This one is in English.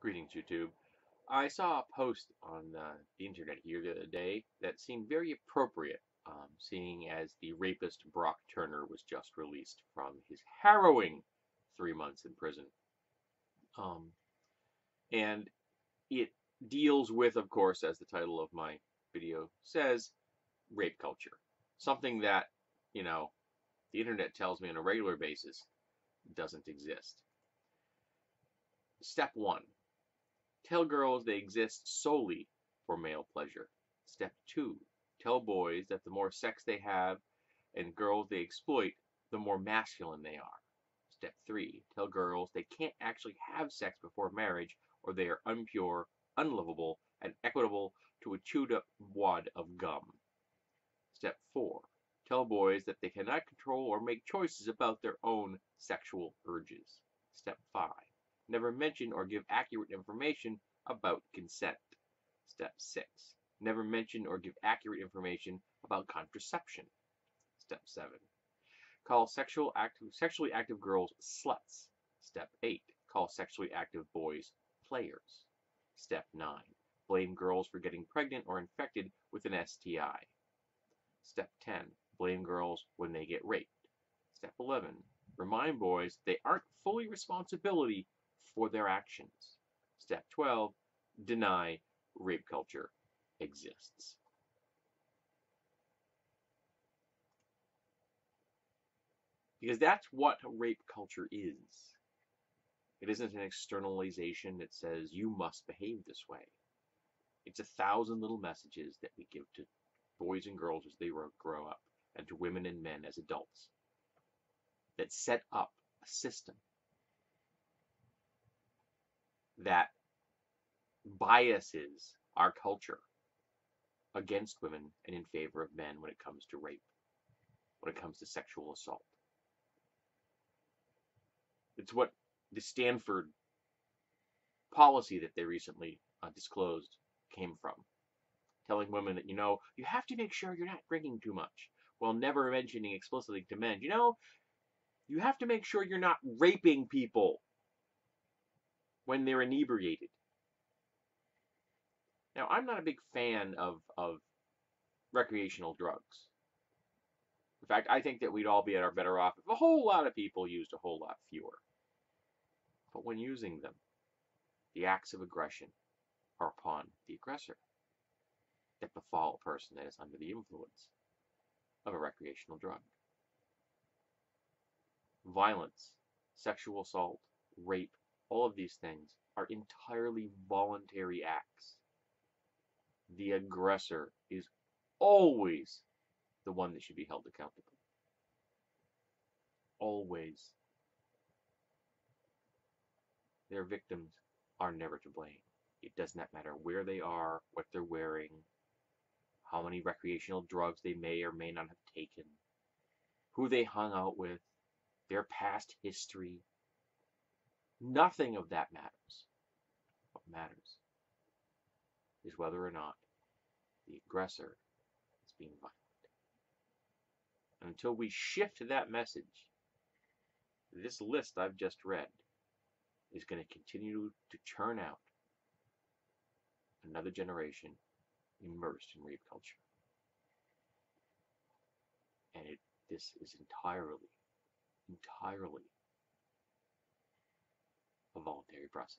Greetings, YouTube. I saw a post on the internet here the other day that seemed very appropriate, seeing as the rapist Brock Turner was just released from his harrowing 3 months in prison. Um, and it deals with, of course, as the title of my video says, rape culture. Something that, you know, the internet tells me on a regular basis doesn't exist. Step one. Tell girls they exist solely for male pleasure. Step 2. Tell boys that the more sex they have and girls they exploit, the more masculine they are. Step 3. Tell girls they can't actually have sex before marriage or they are unpure, unlovable, and equatable to a chewed up wad of gum. Step 4. Tell boys that they cannot control or make choices about their own sexual urges. Step 5. Never mention or give accurate information about consent. Step 6. Never mention or give accurate information about contraception. Step 7. Call sexually active girls sluts. Step 8. Call sexually active boys players. Step 9. Blame girls for getting pregnant or infected with an STI. Step 10. Blame girls when they get raped. Step 11. Remind boys they aren't fully responsible for their actions. Step 12. Deny rape culture exists. Because that's what rape culture is. It isn't an externalization that says you must behave this way. It's 1,000 little messages that we give to boys and girls as they grow up, and to women and men as adults, that set up a system that biases our culture against women and in favor of men when it comes to rape, when it comes to sexual assault. It's what the Stanford policy that they recently disclosed came from, telling women that, you have to make sure you're not drinking too much, while never mentioning explicitly to men, you have to make sure you're not raping people when they're inebriated. Now, I'm not a big fan of recreational drugs. In fact, I think that we'd all be better off if a whole lot of people used a whole lot fewer. But when using them, the acts of aggression are upon the aggressor that befall a person that is under the influence of a recreational drug. Violence, sexual assault, rape, all of these things are entirely voluntary acts. The aggressor is always the one that should be held accountable. Always. Their victims are never to blame. It does not matter where they are, what they're wearing, how many recreational drugs they may or may not have taken, who they hung out with, their past history. Nothing of that matters. What matters is whether or not the aggressor is being violent. And until we shift that message, this list I've just read is going to continue to churn out another generation immersed in rape culture. And this is entirely a voluntary process.